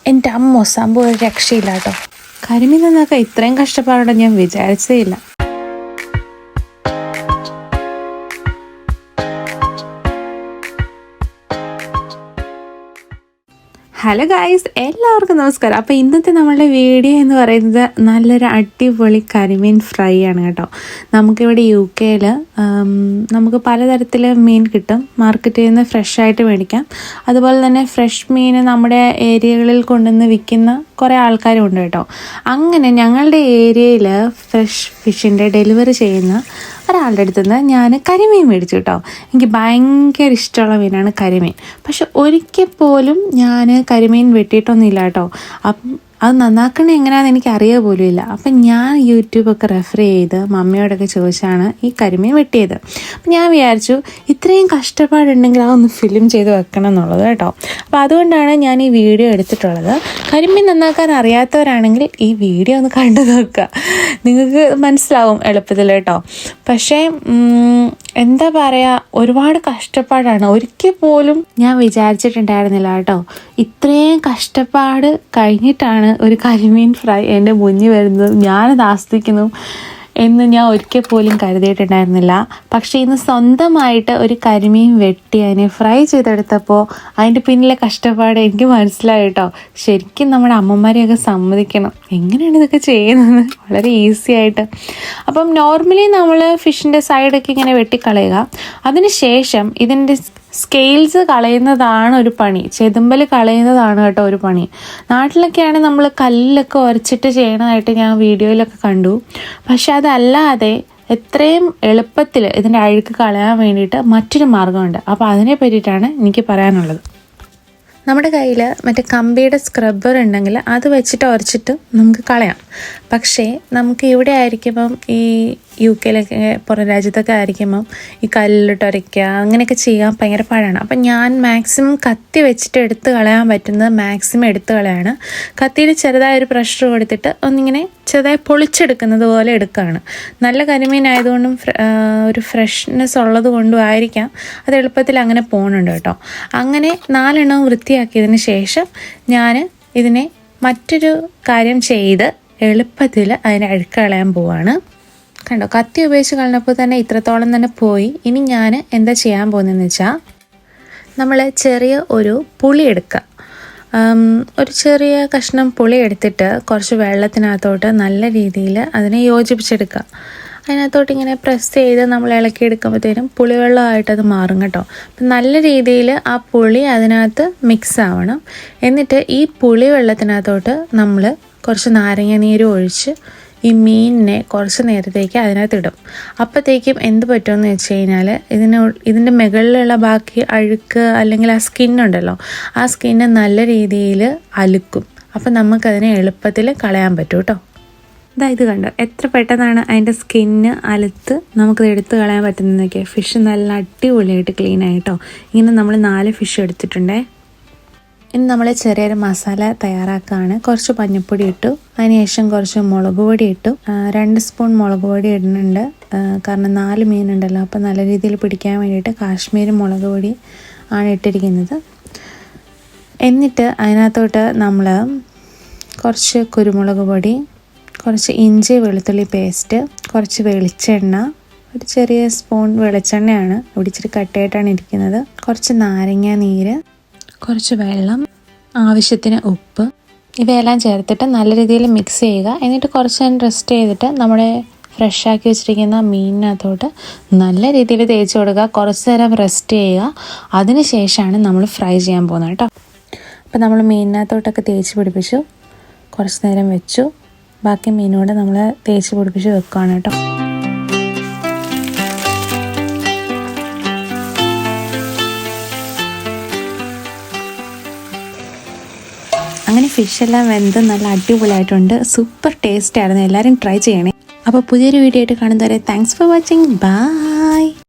എൻ്റെ അമ്മ സംഭവം ഒരു രക്ഷയില്ല കേട്ടോ. കരിമീൻ നന്നാക്കാൻ ഇത്രയും കഷ്ടപ്പാടോടെ ഞാൻ വിചാരിച്ചേ ഇല്ല. ഹലോ ഗായ്സ്, എല്ലാവർക്കും നമസ്കാരം. അപ്പോൾ ഇന്നത്തെ നമ്മളുടെ വീഡിയോ എന്ന് പറയുന്നത് നല്ലൊരു അടിപൊളി കരിമീൻ ഫ്രൈ ആണ് കേട്ടോ. നമുക്കിവിടെ UK-യിൽ നമുക്ക് പലതരത്തിൽ മീൻ കിട്ടും. മാർക്കറ്റിൽ നിന്ന് ഫ്രഷ് ആയിട്ട് മേടിക്കാം. അതുപോലെ തന്നെ ഫ്രഷ് മീൻ നമ്മുടെ ഏരിയകളിൽ കൊണ്ടുവന്ന് വിൽക്കുന്ന കുറേ ആൾക്കാരും ഉണ്ട് കേട്ടോ. അങ്ങനെ ഞങ്ങളുടെ ഏരിയയിൽ ഫ്രഷ് ഫിഷിൻ്റെ ഡെലിവറി ചെയ്യുന്ന ഒരാളുടെ അടുത്ത് നിന്ന് ഞാൻ കരിമീൻ മേടിച്ചു കേട്ടോ. എനിക്ക് ഭയങ്കര ഇഷ്ടമുള്ള മീനാണ് കരിമീൻ. പക്ഷെ ഒരിക്കൽ പോലും ഞാൻ കരിമീൻ വെട്ടിയിട്ടൊന്നുമില്ല കേട്ടോ. അത് നന്നാക്കണ എങ്ങനെയാണെന്ന് എനിക്ക് അറിയുക പോലും ഇല്ല. അപ്പം ഞാൻ യൂട്യൂബൊക്കെ റെഫർ ചെയ്ത് മമ്മിയോടൊക്കെ ചോദിച്ചാണ് ഈ കരിമീൻ വെട്ടിയത്. അപ്പം ഞാൻ വിചാരിച്ചു ഇത്രയും കഷ്ടപ്പാടുണ്ടെങ്കിൽ അതൊന്ന് ഫിലിം ചെയ്ത് വെക്കണം എന്നുള്ളത് കേട്ടോ. അപ്പോൾ അതുകൊണ്ടാണ് ഞാൻ ഈ വീഡിയോ എടുത്തിട്ടുള്ളത്. കരിമീൻ നന്നാക്കാൻ അറിയാത്തവരാണെങ്കിൽ ഈ വീഡിയോ ഒന്ന് കണ്ടു നോക്കുക, നിങ്ങൾക്ക് മനസ്സിലാവും എളുപ്പത്തിൽ കേട്ടോ. പക്ഷേ എന്താ പറയുക, ഒരുപാട് കഷ്ടപ്പാടാണ്. ഒരിക്കൽ പോലും ഞാൻ വിചാരിച്ചിട്ടുണ്ടായിരുന്നില്ല കേട്ടോ ഇത്രയും കഷ്ടപ്പാട് കഴിഞ്ഞിട്ടാണ് ഒരു കരിമീൻ ഫ്രൈ എൻ്റെ മുന്നിൽ വരുന്നത്, ഞാനത് ആസ്വദിക്കുന്നു എന്ന് ഞാൻ ഒരിക്കൽ പോലും കരുതിയിട്ടുണ്ടായിരുന്നില്ല. പക്ഷേ ഇന്ന് സ്വന്തമായിട്ട് ഒരു കരിമീൻ വെട്ടി അതിനെ ഫ്രൈ ചെയ്തെടുത്തപ്പോൾ അതിൻ്റെ പിന്നിലെ കഷ്ടപ്പാട് എനിക്ക് മനസ്സിലായി കേട്ടോ. ശരിക്കും നമ്മുടെ അമ്മമാരെയൊക്കെ സമ്മതിക്കണം, എങ്ങനെയാണ് ഇതൊക്കെ ചെയ്യുന്നത്, വളരെ ഈസി ആയിട്ട്. അപ്പം നോർമലി നമ്മൾ ഫിഷിൻ്റെ സൈഡൊക്കെ ഇങ്ങനെ വെട്ടിക്കളയുക. അതിന് ശേഷം ഇതിൻ്റെ സ്കെയിൽസ് കളയുന്നതാണ് ഒരു പണി, ചെതുമ്പൽ കളയുന്നതാണ് കേട്ടോ ഒരു പണി. നാട്ടിലൊക്കെയാണ് നമ്മൾ കല്ലിലൊക്കെ ഉരച്ചിട്ട് ചെയ്യണതായിട്ട് ഞാൻ വീഡിയോയിലൊക്കെ കണ്ടു. പക്ഷെ അതല്ലാതെ എത്രയും എളുപ്പത്തിൽ ഇതിൻ്റെ അഴുക്ക് കളയാൻ വേണ്ടിയിട്ട് മറ്റൊരു മാർഗ്ഗമുണ്ട്. അപ്പോൾ അതിനെ പറ്റിയിട്ടാണ് എനിക്ക് പറയാനുള്ളത്. നമ്മുടെ കയ്യിൽ മറ്റേ കമ്പിയുടെ സ്ക്രബ്ബർ ഉണ്ടെങ്കിൽ അത് വെച്ചിട്ട് ഉരച്ചിട്ട് നമുക്ക് കളയാം. പക്ഷേ നമുക്ക് ഇവിടെ ആയിരിക്കുമ്പം ഈ UK-യിലൊക്കെ പുറം രാജ്യത്തൊക്കെ ആയിരിക്കുമ്പം ഈ കല്ലിലിട്ട് ഉരയ്ക്കുക അങ്ങനെയൊക്കെ ചെയ്യാൻ ഭയങ്കര പാടാണ്. അപ്പം ഞാൻ മാക്സിമം കത്തി വെച്ചിട്ട് എടുത്ത് കളയാൻ പറ്റുന്നത് മാക്സിമം എടുത്ത് കളയാണ്. കത്തിയിൽ ചെറുതായൊരു പ്രഷർ കൊടുത്തിട്ട് ഒന്നിങ്ങനെ ചെറുതായി പൊളിച്ചെടുക്കുന്നത് പോലെ എടുക്കുകയാണ്. നല്ല കരിമീൻ ആയതുകൊണ്ടും ഒരു ഫ്രഷ്നെസ് ഉള്ളത് കൊണ്ടും ആയിരിക്കാം അത് എളുപ്പത്തിൽ അങ്ങനെ പോകുന്നുണ്ട് കേട്ടോ. അങ്ങനെ 4 എണ്ണവും വൃത്തിയാക്കിയതിന് ശേഷം ഞാൻ ഇതിനെ മറ്റൊരു കാര്യം ചെയ്ത് എളുപ്പത്തിൽ അതിനെ അഴുക്ക് കളയാൻ പോവാണ്. കണ്ടോ, കത്തി ഉപയോഗിച്ച് കളഞ്ഞപ്പോൾ തന്നെ ഇത്രത്തോളം തന്നെ പോയി. ഇനി ഞാൻ എന്താ ചെയ്യാൻ പോകുന്നതെന്ന് വെച്ചാൽ, നമ്മൾ ചെറിയ ഒരു പുളി എടുക്കുക. ഒരു ചെറിയ കഷ്ണം പുളി എടുത്തിട്ട് കുറച്ച് വെള്ളത്തിനകത്തോട്ട് നല്ല രീതിയിൽ അതിനെ യോജിപ്പിച്ചെടുക്കുക. അതിനകത്തോട്ട് ഇങ്ങനെ പ്രസ് ചെയ്ത് നമ്മൾ ഇളക്കിയെടുക്കുമ്പോഴത്തേനും പുളിവെള്ളമായിട്ടത് മാറും കേട്ടോ. അപ്പം നല്ല രീതിയിൽ ആ പുളി അതിനകത്ത് മിക്സ് ആവണം. എന്നിട്ട് ഈ പുളി വെള്ളത്തിനകത്തോട്ട് നമ്മൾ കുറച്ച് നാരങ്ങ നീര് ഒഴിച്ച് ഈ മീനിനെ കുറച്ച് നേരത്തേക്ക് അതിനകത്ത് ഇടും. അപ്പോഴത്തേക്കും എന്ത് പറ്റുമെന്ന് വെച്ച് കഴിഞ്ഞാൽ ഇതിൻ്റെ മുകളിലുള്ള ബാക്കി അഴുക്ക് അല്ലെങ്കിൽ ആ സ്കിന്നുണ്ടല്ലോ, ആ സ്കിന്ന് നല്ല രീതിയിൽ അലുക്കും. അപ്പം നമുക്കതിനെ എളുപ്പത്തിൽ കളയാൻ പറ്റും കേട്ടോ. ഇത് കണ്ടോ, എത്ര പെട്ടെന്നാണ് അതിൻ്റെ സ്കിന്ന് അലുത്ത് നമുക്കത് എടുത്ത് കളയാൻ പറ്റുന്നതൊക്കെ. ഫിഷ് നല്ല അടിപൊളിയായിട്ട് ക്ലീൻ ആയിട്ടോ. ഇങ്ങനെ നമ്മൾ 4 ഫിഷ് എടുത്തിട്ടുണ്ടേ. ഇനി നമ്മൾ ചെറിയൊരു മസാല തയ്യാറാക്കുകയാണ്. കുറച്ച് മഞ്ഞൾപ്പൊടി ഇട്ടു, അതിനുശേഷം കുറച്ച് മുളക് പൊടി ഇട്ടു. 2 സ്പൂൺ മുളക് പൊടി ഇടുന്നുണ്ട്, കാരണം 4 മീനുണ്ടല്ലോ, അപ്പോൾ നല്ല രീതിയിൽ പിടിക്കാൻ വേണ്ടിയിട്ട് കാശ്മീരി മുളക് പൊടി ആണ് ഇട്ടിരിക്കുന്നത്. എന്നിട്ട് അതിനകത്തോട്ട് നമ്മൾ കുറച്ച് കുരുമുളക് പൊടി, കുറച്ച് ഇഞ്ചി വെളുത്തുള്ളി പേസ്റ്റ്, കുറച്ച് വെളിച്ചെണ്ണ, ഒരു ചെറിയ സ്പൂൺ വെളിച്ചെണ്ണയാണ്, ഇവിടെ ഇച്ചിരി കട്ടയായിട്ടാണ് ഇരിക്കുന്നത്, കുറച്ച് നാരങ്ങ നീര്, കുറച്ച് വെള്ളം, ആവശ്യത്തിന് ഉപ്പ്, ഇവയെല്ലാം ചേർത്തിട്ട് നല്ല രീതിയിൽ മിക്സ് ചെയ്യുക. എന്നിട്ട് കുറച്ച് നേരം റെസ്റ്റ് ചെയ്തിട്ട് നമ്മുടെ ഫ്രഷ് ആക്കി വെച്ചിരിക്കുന്ന മീനിനകത്തോട്ട് നല്ല രീതിയിൽ തേച്ച് കൊടുക്കുക. കുറച്ച് നേരം റെസ്റ്റ് ചെയ്യുക. അതിന് ശേഷമാണ് നമ്മൾ ഫ്രൈ ചെയ്യാൻ പോകുന്നത് കേട്ടോ. അപ്പോൾ നമ്മൾ മീനിനകത്തോട്ടൊക്കെ തേച്ച് പിടിപ്പിച്ചു, കുറച്ച് നേരം വെച്ചു. ബാക്കി മീനോടെ നമ്മൾ തേച്ച് പിടിപ്പിച്ച് വെക്കുകയാണ് കേട്ടോ. അങ്ങനെ ഫിഷെല്ലാം വെന്ത് നല്ല അടിപൊളിയായിട്ടുണ്ട്. സൂപ്പർ ടേസ്റ്റ് ആയിരുന്നു. എല്ലാവരും ട്രൈ ചെയ്യണേ. അപ്പോൾ പുതിയൊരു വീഡിയോ ആയിട്ട് കാണുന്നവരെ താങ്ക്സ് ഫോർ വാച്ചിങ്. ബൈ.